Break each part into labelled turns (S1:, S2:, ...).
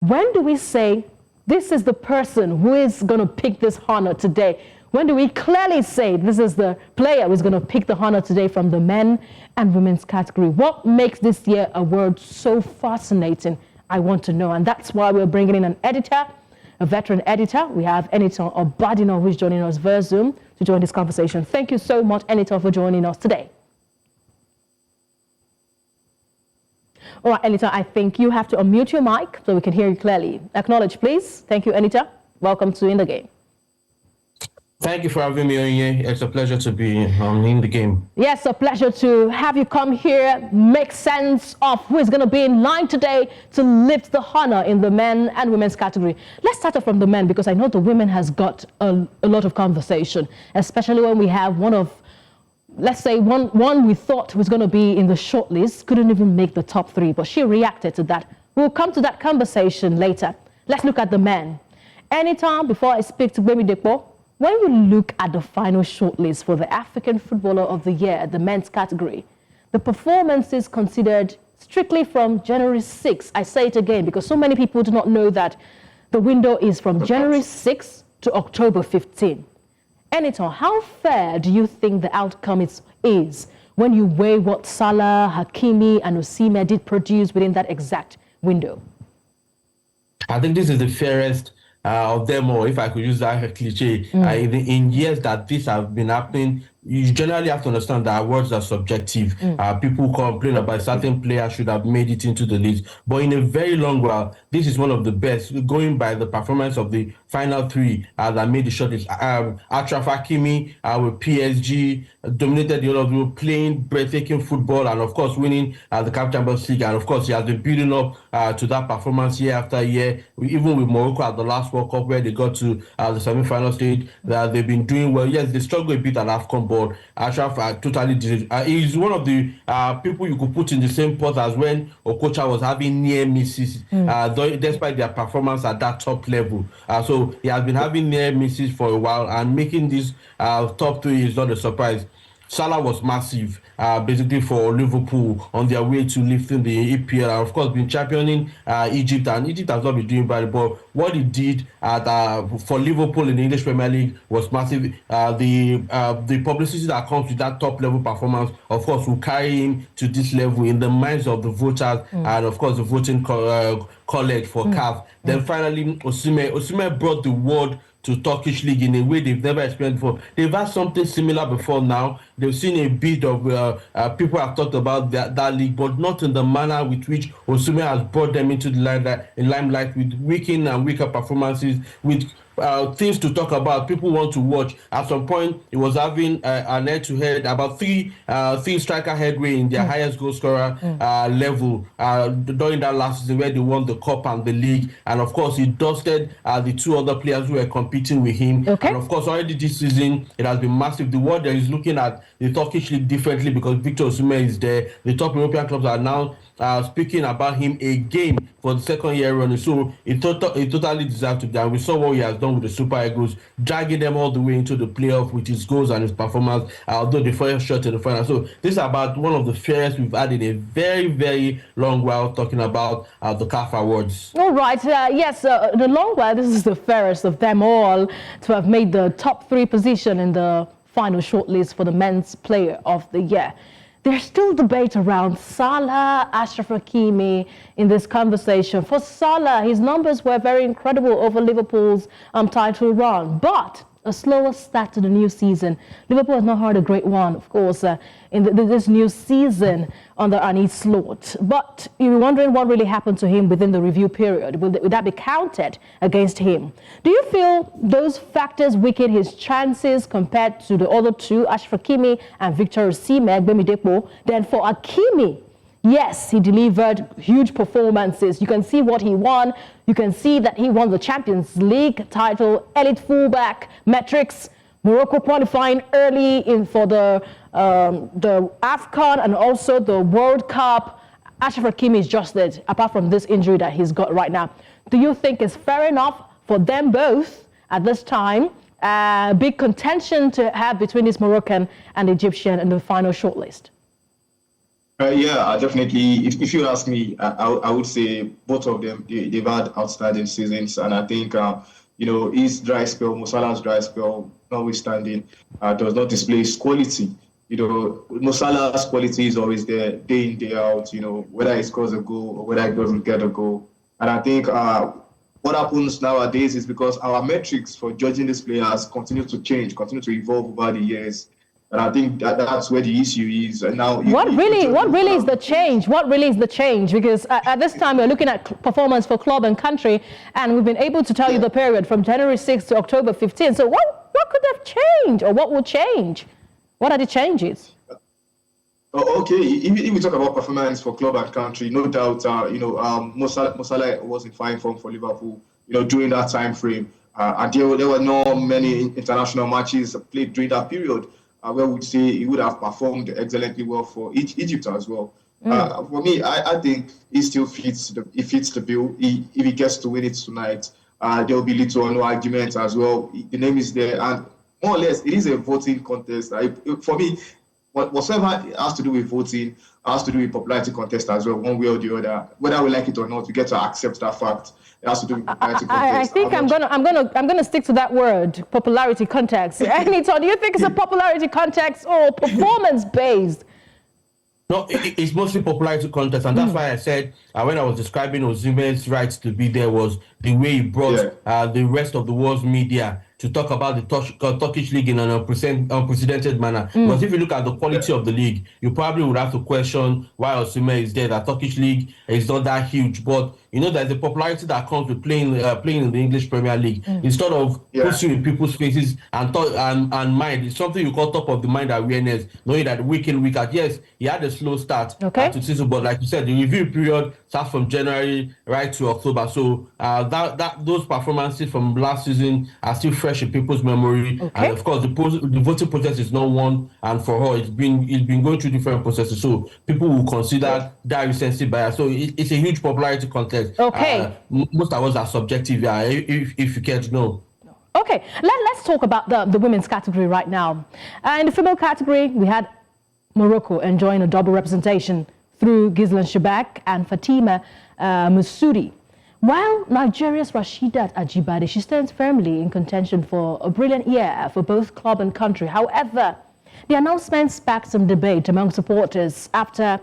S1: When do we say, this is the person who is going to pick this honor today? When do we clearly say this is the player who's going to pick the honor today from the men and women's category? What makes this year award so fascinating? I want to know. And that's why we're bringing in an editor, a veteran editor. We have Enitan Obadino, who's joining us via Zoom to join this conversation. Thank you so much, Enitan, for joining us today. All right, Enitan, I think you have to unmute your mic so we can hear you clearly. Acknowledge, please. Thank you, Enitan. Welcome to In the Game.
S2: Thank you for having me on here. It's a pleasure to be in the game.
S1: Yes, a pleasure to have you come here, make sense of who is going to be in line today to lift the honor in the men and women's category. Let's start off from the men, because I know the women has got a lot of conversation, especially when we have one of, let's say, one we thought was going to be in the shortlist, couldn't even make the top three, but she reacted to that. We'll come to that conversation later. Let's look at the men. Anytime before I speak to Gbemi Depo, when you look at the final shortlist for the African Footballer of the Year, the men's category, the performances considered strictly from January 6th. I say it again because so many people do not know that the window is from January 6th to October 15th. Enitan, how fair do you think the outcome is when you weigh what Salah, Hakimi, and Osimhen did produce within that exact window?
S2: I think this is the fairest of them all, if I could use that cliche. In years that this has been happening, you generally have to understand that awards are subjective. People complain about certain players should have made it into the list. But in a very long while, this is one of the best, going by the performance of the final three that made the shortlist. Achraf Hakimi with PSG dominated the whole of the world, playing breathtaking football and, of course, winning the CAF Champions League. And, of course, he has been building up to that performance year after year. Even with Morocco at the last World Cup, where they got to the semi-final stage, they've been doing well. Yes, they struggled a bit at AFCON, but Achraf totally did it. He's one of the people you could put in the same pot as when Okocha was having near misses, despite their performance at that top level. So he has been having near misses for a while, and making this top three is not a surprise. Salah was massive, basically for Liverpool on their way to lifting the EPL. And of course, been championing Egypt, and Egypt has not been doing bad. But what he did for Liverpool in the English Premier League was massive. The publicity that comes with that top level performance, of course, will carry him to this level in the minds of the voters and, of course, the voting college for CAF. Then finally, Osimhen brought the world to Turkish league in a way they've never experienced before. They've had something similar before now. They've seen a bit of people have talked about that league, but not in the manner with which Osimhen has brought them into the limelight with week in and week out performances, with things to talk about, people want to watch. At some point, he was having an head-to-head, about three striker headway in their highest goal scorer level during that last season where they won the cup and the league. And of course, he dusted the two other players who were competing with him. And of course, already this season, it has been massive. The world is looking at the Turkish league differently because Victor Osimhen is there. The top European clubs are now speaking about him again for the second year running. So he totally deserves to be. And we saw what he has done with the Super Eagles, dragging them all the way into the playoff with his goals and his performance, although the first shot in the final. So this is about one of the fairest we've had in a very, very long while, talking about the CAF Awards.
S1: All right. Yes, the long while, this is the fairest of them all to have made the top three position in the final shortlist for the men's player of the year. There's still debate around Salah, Achraf Hakimi in this conversation. For Salah, his numbers were very incredible over Liverpool's title run, but a slower start to the new season. Liverpool has not had a great one, of course, in this new season under Arne Slot. But you're wondering what really happened to him within the review period. Would that be counted against him? Do you feel those factors weaken his chances compared to the other two, Achraf Hakimi and Victor Osimhen, Gbemi Depo? Then for Hakimi, yes, he delivered huge performances. You can see what he won. You can see that he won the Champions League title, elite fullback metrics, Morocco qualifying early for the AFCON and also the World Cup. Achraf Hakimi is just it, apart from this injury that he's got right now. Do you think it's fair enough for them both at this time? Big contention to have between this Moroccan and Egyptian in the final shortlist.
S3: Yeah, definitely. If you ask me, I would say both of them, they've had outstanding seasons. And I think, his dry spell, Mo Salah's dry spell, notwithstanding, does not display his quality. Mo Salah's quality is always there, day in, day out, whether he scores a goal or whether he doesn't get a goal. And I think what happens nowadays is because our metrics for judging these players continue to change, continue to evolve over the years. And I think that's where the issue is. And now,
S1: what really is the change? What really is the change? Because at this time we're looking at performance for club and country, and we've been able to tell you the period from January 6th to October 15th. So what could have changed, or what will change? What are the changes?
S3: Okay, if we talk about performance for club and country, no doubt, Mo Salah was in fine form for Liverpool, during that time frame. And there were not many international matches played during that period. Where we'd say he would have performed excellently well for Egypt as well. For me, I think he still fits the bill. If he gets to win it tonight, there will be little or no argument as well. The name is there, and more or less, it is a voting contest. For me, whatever has to do with voting has to do with popularity contest as well, one way or the other. Whether we like it or not, we get to accept that fact. It has to do with popularity contest.
S1: I think I'm gonna stick to that word, popularity contest. Anita, do you think it's a popularity contest or performance based?
S2: No, it's mostly popularity contest, and that's why I said when I was describing Osimhen's right to be there was the way he brought the rest of the world's media to talk about the Turkish league in an unprecedented manner. Because if you look at the quality of the league, you probably would have to question why Osimhen is there. The Turkish league is not that huge, but there's a popularity that comes with playing in the English Premier League. Instead of pushing in people's faces and mind, it's something you call top of the mind awareness, knowing that week in, week out. Yes, he had a slow start to season, but like you said, the review period starts from January right to October. So those performances from last season are still fresh in people's memory. And of course, the voting process is not one and for all. It's been going through different processes, so people will consider that recency bias. So it's a huge popularity contest. Most of us are subjective, if you care to know.
S1: Okay, let's talk about the women's category right now. In the female category, we had Morocco enjoying a double representation through Gislan Shebak and Fatima Masudi. While Nigeria's Rasheedat Ajibade, she stands firmly in contention for a brilliant year for both club and country. However, the announcement sparked some debate among supporters after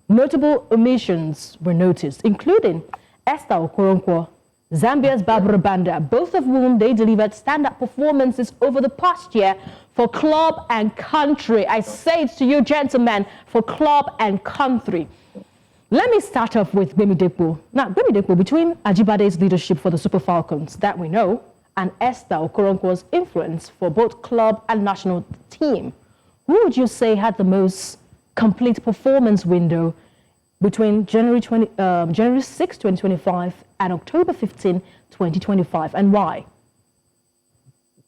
S1: notable omissions were noticed, including Esther Okoronkwo, Zambia's Barbara Banda, both of whom they delivered standout performances over the past year for club and country. I say it to you, gentlemen, for club and country. Let me start off with Gbemi Depo. Now, Gbemi Depo, between Ajibade's leadership for the Super Falcons, that we know, and Esther Okoronkwo's influence for both club and national team, who would you say had the most complete performance window between January 6, 2025 and October 15, 2025, and why?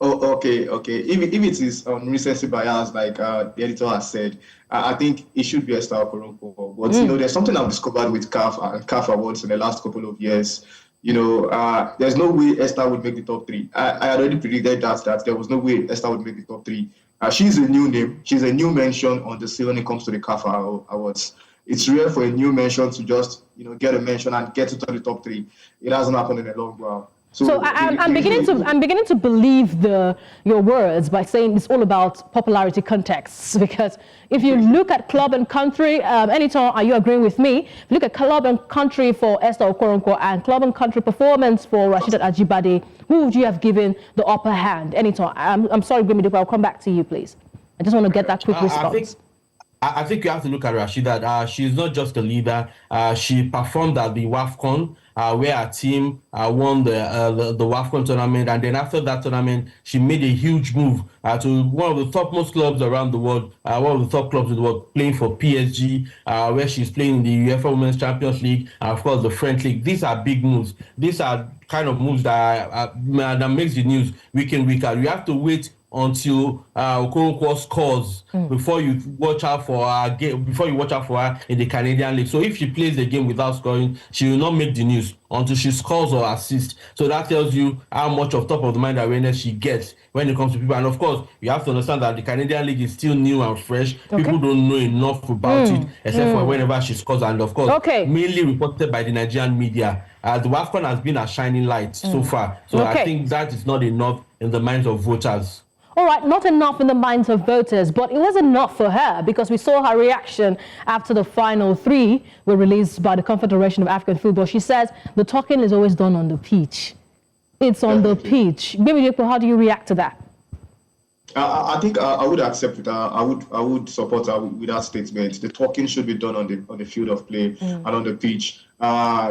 S3: Oh, okay. If it is recency bias, like the editor has said, I think it should be Esther Okoronkwo. But there's something I've discovered with CAF and CAF Awards in the last couple of years. There's no way Esther would make the top three. I had already predicted that there was no way Esther would make the top three. She's a new name. She's a new mention on the seal when it comes to the CAF Awards. It's rare for a new mention to just get a mention and get into the top three. It hasn't happened in a long while.
S1: So I'm beginning to believe your words by saying it's all about popularity contexts, because if you look at club and country, Anytime, are you agreeing with me? If you look at club and country for Esther Okoronkwo and club and country performance for Rasheedat Ajibade, who would you have given the upper hand? Anytime, I'm sorry, Gbemi Depo, I'll come back to you, please. I just want to get that quick response.
S2: I think you have to look at Rasheedat. She's not just a leader. She performed at the WAFCON, where her team won the WAFCON tournament. And then after that tournament, she made a huge move to one of the topmost clubs around the world, one of the top clubs in the world, playing for PSG, where she's playing in the UEFA Women's Champions League, and of course the French League. These are big moves. These are kind of moves that makes the news week in, week out. You have to wait until Okoronkwo scores before you watch out for her game, before you watch out for her in the Canadian League. So if she plays the game without scoring, she will not make the news until she scores or assists. So that tells you how much of top of the mind awareness she gets when it comes to people. And of course, you have to understand that the Canadian League is still new and fresh. People don't know enough about it, except for whenever she scores. And of course, mainly reported by the Nigerian media. The WAFCON has been a shining light so far. So I think that is not enough in the minds of voters.
S1: All right, not enough in the minds of voters, but it was enough for her because we saw her reaction after the final three were released by the Confederation of African Football. She says the talking is always done on the pitch. It's on the pitch. Baby, how do you react to that?
S3: I think I would accept it. I would support her with that statement. The talking should be done on the field of play and on the pitch.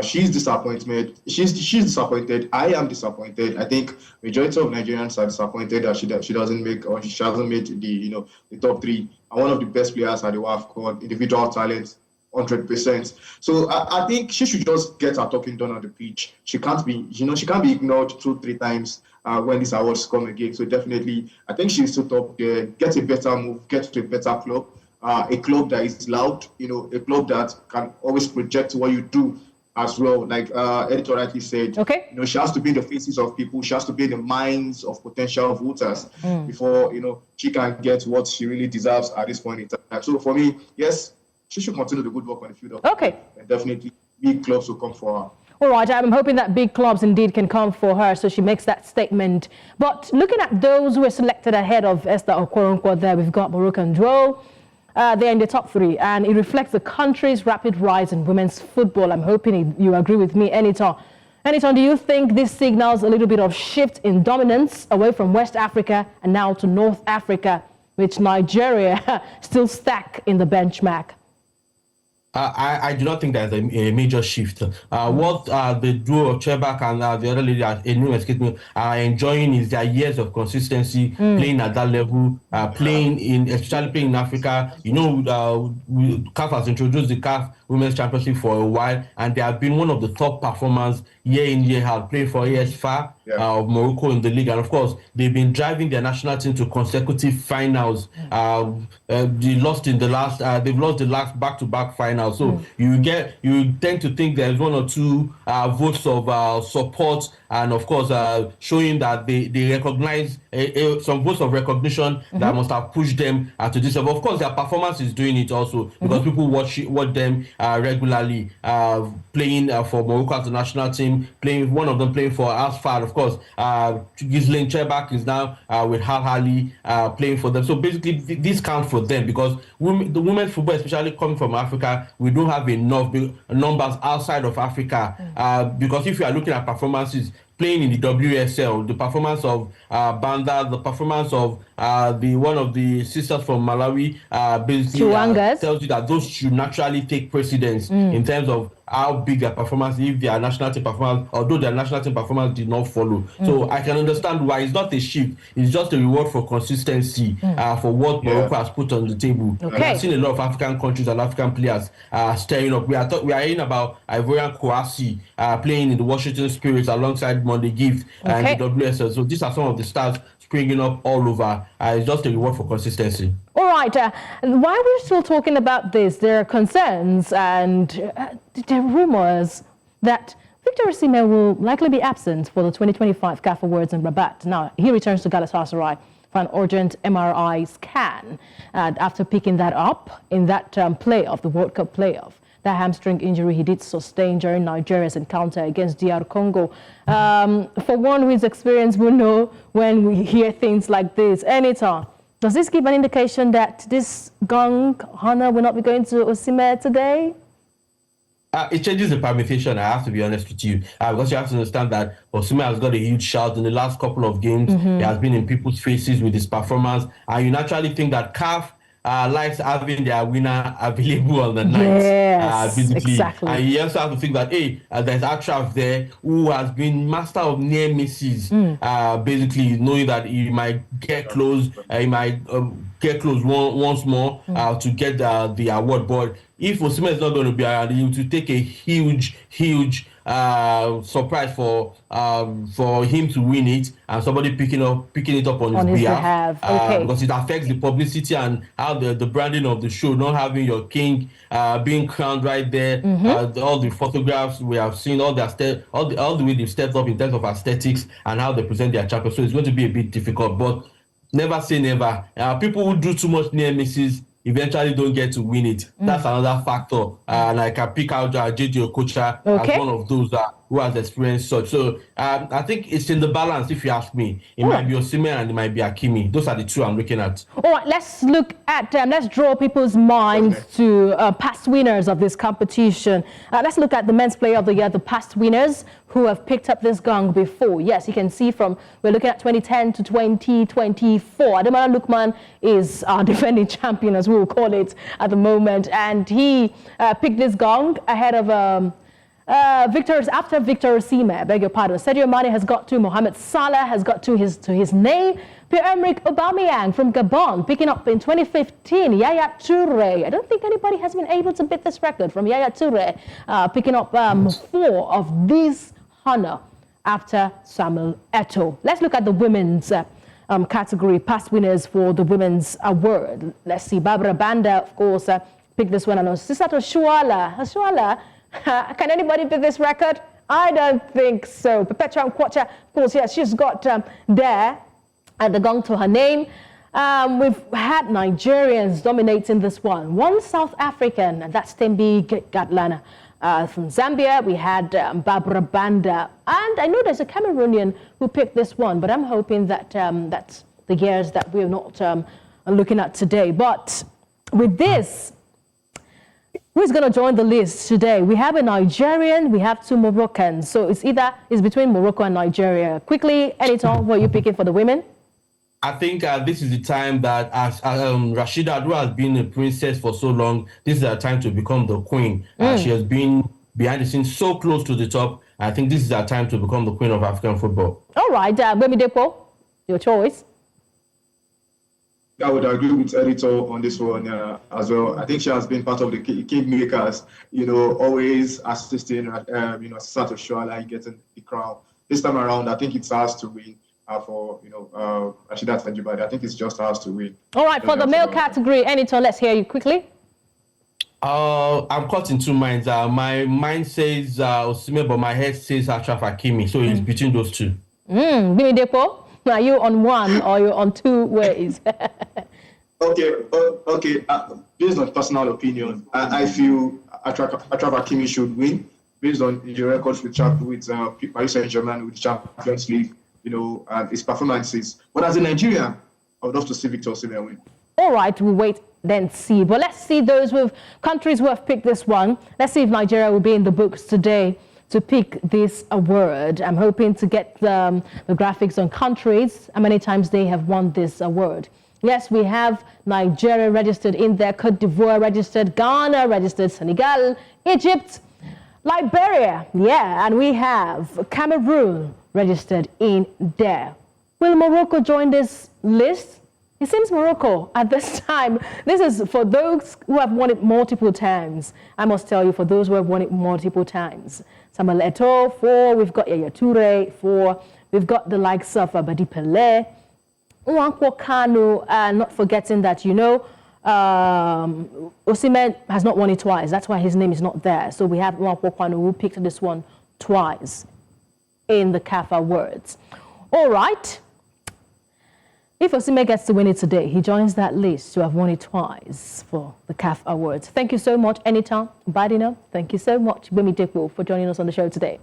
S3: She's disappointed. She's disappointed. I am disappointed. I think majority of Nigerians are disappointed that she doesn't make, or she hasn't made the top three. And one of the best players at the WAFCON, individual talent, 100%. So I think she should just get her talking done on the pitch. She can't be ignored 2-3 times when these awards come again. So definitely, I think she's still top there. Get a better move. Get to a better club. A club that is loud, a club that can always project what you do as well. Like Editor rightly said, she has to be in the faces of people. She has to be in the minds of potential voters before, she can get what she really deserves at this point in time. So for me, yes, she should continue the good work on the field. And definitely big clubs will come for her.
S1: All right, I'm hoping that big clubs indeed can come for her, so she makes that statement. But looking at those who were selected ahead of Esther Okoronkwo there, we've got Morocco and Dro. They're in the top three, and it reflects the country's rapid rise in women's football. I'm hoping you agree with me, Eniton. Eniton, do you think this signals a little bit of shift in dominance away from West Africa and now to North Africa, which Nigeria still stack in the benchmark?
S2: I do not think there's a major shift. What the duo of Chebak and the other lady, are enjoying is their years of consistency, playing at that level, especially playing in Africa. CAF has introduced the CAF Women's Championship for a while, and they have been one of the top performers year in, year out, playing for ASFA of Morocco in the league. And of course, they've been driving their national team to consecutive finals. They've lost the last back-to-back finals. So you tend to think there's one or two votes of support, and of course showing that they recognize some votes of recognition that must have pushed them to this level. Of course, their performance is doing it also because people watch them regularly, playing for Morocco as a national team, one of them playing for Asfar. Of course, Ghislaine Chebak is now with Al Ahly playing for them. So basically, this counts for them because the women's football, especially coming from Africa, we don't have enough numbers outside of Africa. Because if you are looking at performances, playing in the WSL, the performance of Banda, the performance of one of the sisters from Malawi, basically tells you that those should naturally take precedence in terms of how big their performance, if their national team performance, although their national team performance did not follow. So I can understand why it's not a shift, it's just a reward for consistency for what Morocco has put on the table. And I've seen a lot of African countries and African players stirring up. We are hearing about Ivorian Kouassi playing in the Washington Spirits alongside Monday Gift and the WSL. So these are some of the stars springing up all over. It's just a reward for consistency.
S1: All right. While we're still talking about this, there are concerns and there are rumors that Victor Osimhen will likely be absent for the 2025 CAF Awards in Rabat. Now, he returns to Galatasaray for an urgent MRI scan after picking that up in that playoff, the World Cup playoff. That hamstring injury he did sustain during Nigeria's encounter against DR Congo. For one who is experienced, will know when we hear things like this. Anytime. Does this give an indication that this gong honor will not be going to Osimhen today?
S2: It changes the permutation, I have to be honest with you. Because you have to understand that Osimhen has got a huge shout in the last couple of games. He has been in people's faces with his performance. And you naturally think that CAF likes having their winner available on the night.
S1: Yes, exactly.
S2: And you also have to think that, there's Achraf there who has been master of near misses, basically knowing that he might get close, get close once more to get the award. But if Osimhen is not going to be around, he will take a huge surprised for him to win it and somebody picking it up on his behalf.
S1: Okay.
S2: Because it affects the publicity and how the branding of the show, not having your king being crowned right there. All the photographs we have seen, all the way they've stepped up in terms of aesthetics and how they present their champion. So it's going to be a bit difficult, but never say never. People who do too much near misses eventually don't get to win it. That's another factor. And I can pick out JJ Okocha as one of those who has experienced such. So I think it's in the balance, if you ask me. It might be Osimhen and it might be Hakimi. Those are the two I'm looking at. All
S1: right, let's look at, let's draw people's minds to past winners of this competition. Let's look at the men's player of the year, the past winners who have picked up this gong before. Yes, you can see we're looking at 2010 to 2024. Ademola Lookman is our defending champion, as we will call it at the moment. And he picked this gong ahead of after Victor Osimhen, I beg your pardon. Sadio Mane has got to, Mohamed Salah has got to his name. Pierre-Emerick Aubameyang from Gabon picking up in 2015. Yaya Toure. I don't think anybody has been able to beat this record from Yaya Toure, picking up 4 of these honor after Samuel Eto'o. Let's look at the women's category, past winners for the women's award. Let's see, Barbara Banda, of course, picked this one. And Sisato Shuala. Can anybody beat this record? I don't think so. Perpetua Nkwocha, of course, yes, she's got there at the gong to her name. We've had Nigerians dominating this one. One South African, and that's Tembi Gatlana. From Zambia, we had Barbara Banda. And I know there's a Cameroonian who picked this one, but I'm hoping that that's the years that we're not looking at today. But with this, who's going to join the list today? We have a Nigerian, we have 2 Moroccans. So it's between Morocco and Nigeria. Quickly, Anytime, what are you picking for the women?
S2: I think this is the time that as Rashida, who has been a princess for so long, this is her time to become the queen. She has been behind the scenes so close to the top. I think this is her time to become the queen of African football.
S1: All right, Bemi Depo, your choice.
S3: I would agree with Editor on this one as well. I think she has been part of the kingmakers, always assisting, Sato Shuala in getting the crown. This time around, I think it's ours to win for, Rashida Tajibadi. I think it's just ours to win.
S1: All right, for the male category, Editor, let's hear you quickly.
S2: I'm caught in 2 minds. My mind says Osimhen, but my head says Achraf Hakimi. So it's between those 2.
S1: Bimi Depo. Are you on one or you're on 2 ways?
S3: Okay. Based on personal opinion, I feel Achraf Hakimi should win based on the records with Paris Saint-Germain, with Champions League, and his performances. But as a Nigerian, I would love to see Victor Osimhen win. All
S1: right, we'll wait then see. But let's see those with countries who have picked this one. Let's see if Nigeria will be in the books today to pick this award. I'm hoping to get the graphics on countries, how many times they have won this award. Yes, we have Nigeria registered in there, Cote d'Ivoire registered, Ghana registered, Senegal, Egypt, Liberia, and we have Cameroon registered in there. Will Morocco join this list? It seems Morocco at this time, this is for those who have won it multiple times. I must tell you, for those who have won it multiple times. Samuel Eto'o, 4. We've got Yaya Toure, 4. We've got the likes of Abadi Pelé, Nwankwo Kanu, and not forgetting that, Osimhen has not won it twice. That's why his name is not there. So we have Nwankwo Kanu who picked this one twice in the CAF Awards. All right. If Osimhen gets to win it today, he joins that list to have won it twice for the CAF Awards. Thank you so much, Anytime. Badino, thank you so much, Bemi Depo, for joining us on the show today.